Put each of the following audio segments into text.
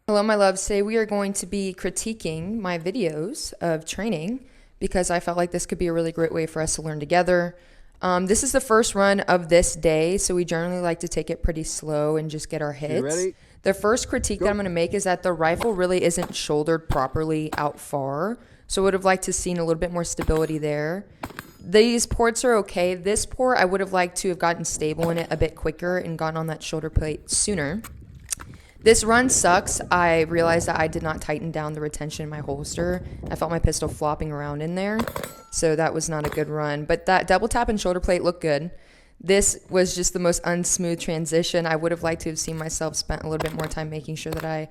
Hello, my loves. Today we are going to be critiquing my videos of training because I felt like this could be a really great way for us to learn together. This is the first run of this day, so we generally like to take it pretty slow and just get our hits. You ready? The first critique that I'm going to make is that the rifle really isn't shouldered properly out far, so I would have liked to seen a little bit more stability there. These ports are okay. This port, I would have liked to have gotten stable in it a bit quicker and gotten on that shoulder plate sooner. This run sucks. I realized that I did not tighten down the retention in my holster. I felt my pistol flopping around in there, so that was not a good run. But that double tap and shoulder plate looked good. This was just the most unsmooth transition. I would have liked to have seen myself spent a little bit more time making sure that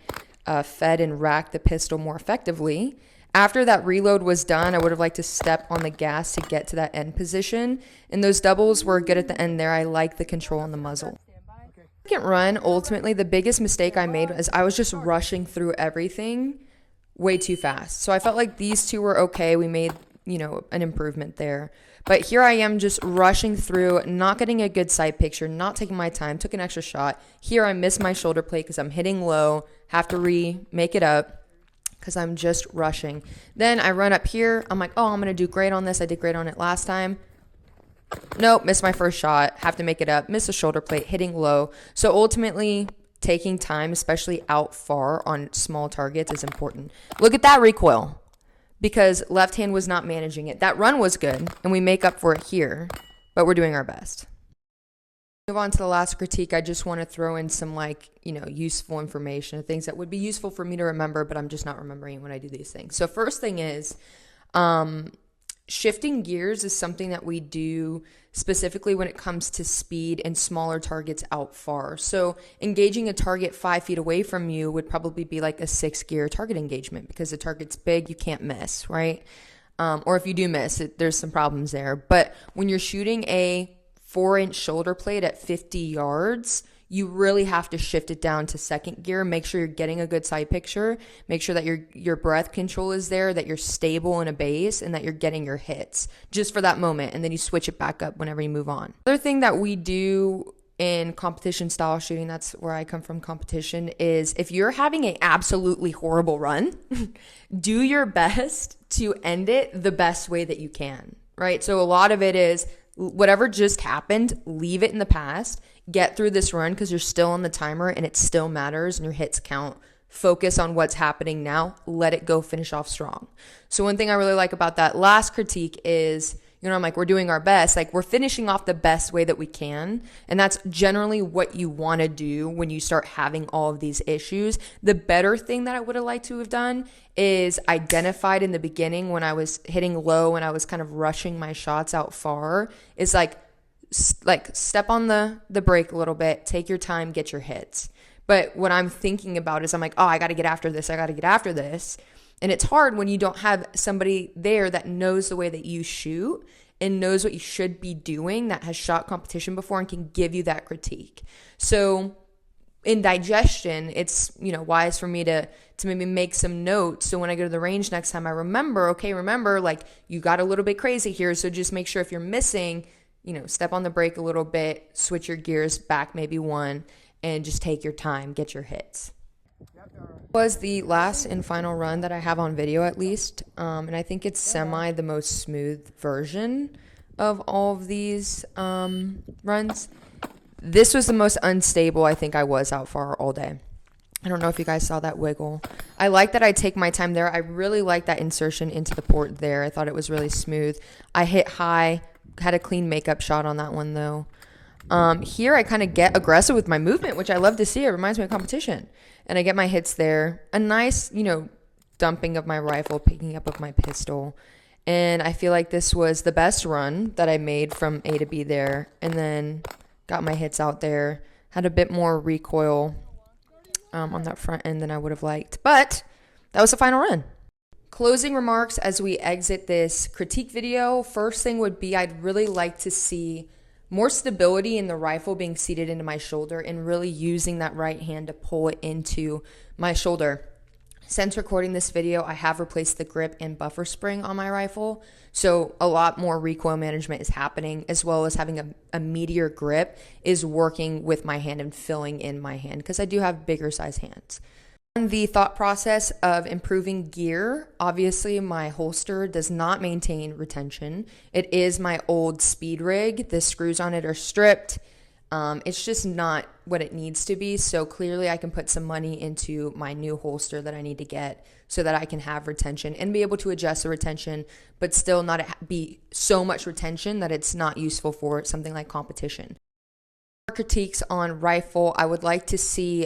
I fed and racked the pistol more effectively. After that reload was done, I would have liked to step on the gas to get to that end position. And those doubles were good at the end there. I like the control on the muzzle. Second run, ultimately, the biggest mistake I made was I was just rushing through everything way too fast. So I felt like these two were okay. We made, an improvement there. But here I am just rushing through, not getting a good sight picture, not taking my time, took an extra shot. Here I missed my shoulder plate because I'm hitting low, have to make it up because I'm just rushing. Then I run up here. I'm like, oh, I'm going to do great on this. I did great on it last time. Nope, missed my first shot, have to make it up, miss a shoulder plate, hitting low. So ultimately, taking time, especially out far on small targets, is important. Look at that recoil, because left hand was not managing it. That run was good, and we make up for it here, but we're doing our best. Move on to the last critique. I just want to throw in some useful information, things that would be useful for me to remember, but I'm just not remembering when I do these things. So first thing is, shifting gears is something that we do specifically when it comes to speed and smaller targets out far. So engaging a target 5 feet away from you would probably be like a 6-gear target engagement because the target's big, you can't miss, right? Or if you do miss, there's some problems there. But when you're shooting a 4-inch shoulder plate at 50 yards, you really have to shift it down to 2nd gear. Make sure you're getting a good sight picture. Make sure that your breath control is there, that you're stable in a base, and that you're getting your hits just for that moment. And then you switch it back up whenever you move on. Another thing that we do in competition style shooting, that's where I come from, competition, is if you're having an absolutely horrible run, do your best to end it the best way that you can, right? So a lot of it is whatever just happened, leave it in the past. Get through this run because you're still on the timer and it still matters and your hits count. Focus on what's happening now. Let it go. Finish off strong. So one thing I really like about that last critique is, I'm like, we're doing our best. Like, we're finishing off the best way that we can. And that's generally what you want to do when you start having all of these issues. The better thing that I would have liked to have done is identified in the beginning when I was hitting low and I was kind of rushing my shots out far is like step on the brake a little bit, take your time, get your hits. But what I'm thinking about is I'm like, oh, I got to get after this. And it's hard when you don't have somebody there that knows the way that you shoot and knows what you should be doing, that has shot competition before and can give you that critique. So in digestion, it's, wise for me to maybe make some notes. So when I go to the range next time, I remember, like you got a little bit crazy here. So just make sure if you're missing, step on the brake a little bit, switch your gears back maybe one, and just take your time, get your hits. Was the last and final run that I have on video at least, and I think it's the most smooth version of all of these runs. This was the most unstable I think I was out far all day. I don't know if you guys saw that wiggle. I like that I take my time there. I really like that insertion into the port there. I thought it was really smooth. I hit high, had a clean makeup shot on that one though. Here I kind of get aggressive with my movement, which I love to see. It reminds me of competition. And I get my hits there. A nice, dumping of my rifle, picking up of my pistol. And I feel like this was the best run that I made from A to B there. And then got my hits out there. Had a bit more recoil on that front end than I would have liked. But that was the final run. Closing remarks as we exit this critique video. First thing would be I'd really like to see more stability in the rifle being seated into my shoulder and really using that right hand to pull it into my shoulder. Since recording this video, I have replaced the grip and buffer spring on my rifle, so a lot more recoil management is happening, as well as having a meatier grip is working with my hand and filling in my hand because I do have bigger size hands. The thought process of improving gear, obviously my holster does not maintain retention. It is my old speed rig. The screws on it are stripped. It's just not what it needs to be. So clearly I can put some money into my new holster that I need to get so that I can have retention and be able to adjust the retention, but still not be so much retention that it's not useful for something like competition. Critiques on rifle, I would like to see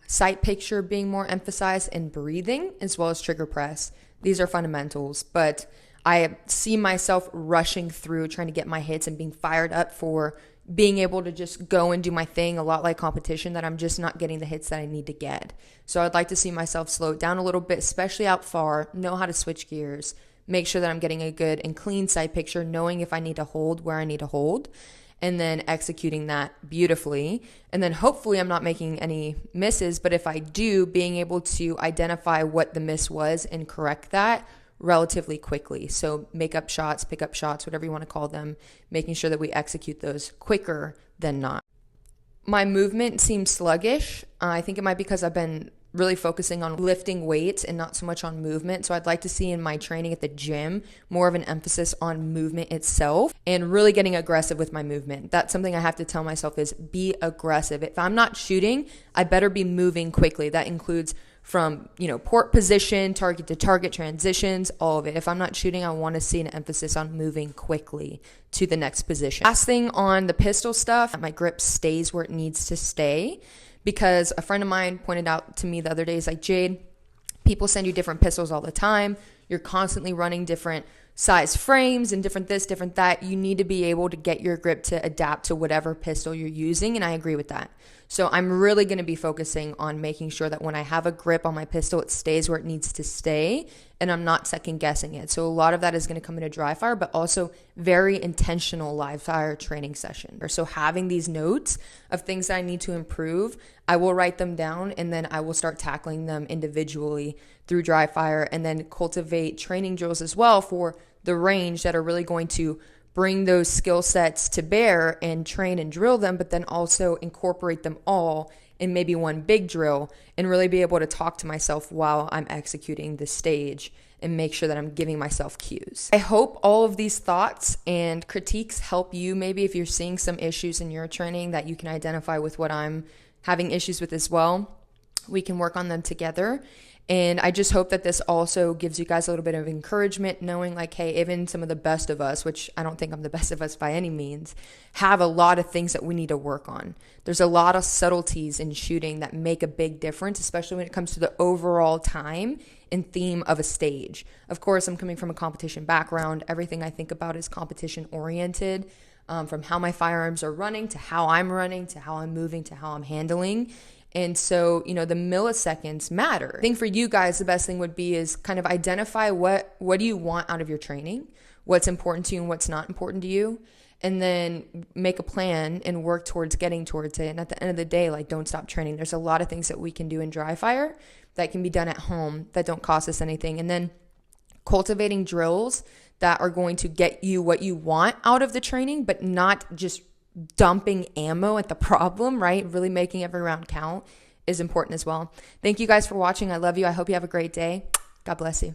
sight picture being more emphasized and breathing, as well as trigger press. These are fundamentals, but I see myself rushing through trying to get my hits and being fired up for being able to just go and do my thing, a lot like competition, that I'm just not getting the hits that I need to get. So I'd like to see myself slow it down a little bit, especially out far, know how to switch gears, make sure that I'm getting a good and clean sight picture, knowing if I need to hold where I need to hold, and then executing that beautifully. And then hopefully I'm not making any misses, but if I do, being able to identify what the miss was and correct that relatively quickly. So make up shots, pick up shots, whatever you want to call them, making sure that we execute those quicker than not. My movement seems sluggish. I think it might be because I've been really focusing on lifting weights and not so much on movement. So I'd like to see in my training at the gym more of an emphasis on movement itself and really getting aggressive with my movement. That's something I have to tell myself is be aggressive. If I'm not shooting, I better be moving quickly. That includes from, port position, target to target transitions, all of it. If I'm not shooting, I want to see an emphasis on moving quickly to the next position. Last thing on the pistol stuff, my grip stays where it needs to stay. Because a friend of mine pointed out to me the other day, he's like, Jade, people send you different pistols all the time. You're constantly running different size frames and different this, different that. You need to be able to get your grip to adapt to whatever pistol you're using. And I agree with that. So I'm really going to be focusing on making sure that when I have a grip on my pistol, it stays where it needs to stay and I'm not second guessing it. So a lot of that is going to come into dry fire, but also very intentional live fire training session. So having these notes of things that I need to improve, I will write them down and then I will start tackling them individually through dry fire and then cultivate training drills as well for the range that are really going to bring those skill sets to bear and train and drill them, but then also incorporate them all in maybe one big drill and really be able to talk to myself while I'm executing the stage and make sure that I'm giving myself cues. I hope all of these thoughts and critiques help you. Maybe if you're seeing some issues in your training that you can identify with what I'm having issues with as well, we can work on them together. And I just hope that this also gives you guys a little bit of encouragement, knowing like, hey, even some of the best of us, which I don't think I'm the best of us by any means, have a lot of things that we need to work on. There's a lot of subtleties in shooting that make a big difference, especially when it comes to the overall time and theme of a stage. Of course, I'm coming from a competition background. Everything I think about is competition oriented, from how my firearms are running to how I'm running to how I'm moving to how I'm handling. And so, the milliseconds matter. I think for you guys, the best thing would be is kind of identify what do you want out of your training, what's important to you and what's not important to you, and then make a plan and work towards getting towards it. And at the end of the day, like, don't stop training. There's a lot of things that we can do in dry fire that can be done at home that don't cost us anything. And then cultivating drills that are going to get you what you want out of the training, but not just dumping ammo at the problem, right? Really making every round count is important as well. Thank you guys for watching. I love you. I hope you have a great day. God bless you.